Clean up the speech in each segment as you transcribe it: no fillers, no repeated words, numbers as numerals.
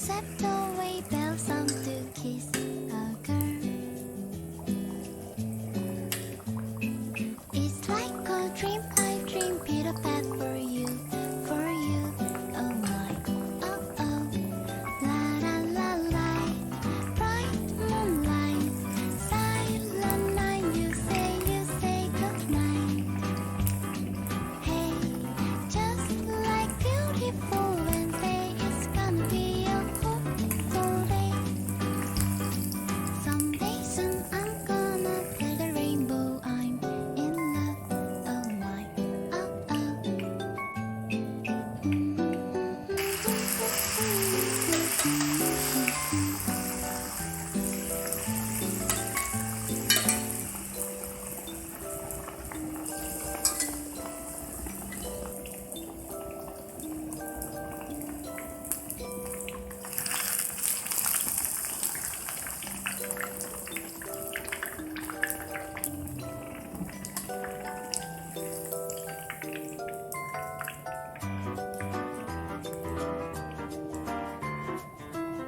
stepped away, Belle some to kiss a girl. It's like a dream, I dream, Peter Pan for you, for you. Oh my, oh oh, la la la la. Bright moonlight, silent night. You say good night. Hey, just like beautiful Wednesday, it's gonna be a hopeful day. Someday soon I'm gonna tell the rainbow I'm in love. Oh my, oh oh.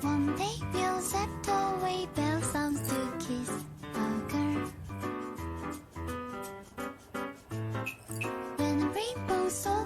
One day we'll step away, Belle sounds to kiss a girl. When a rainbow so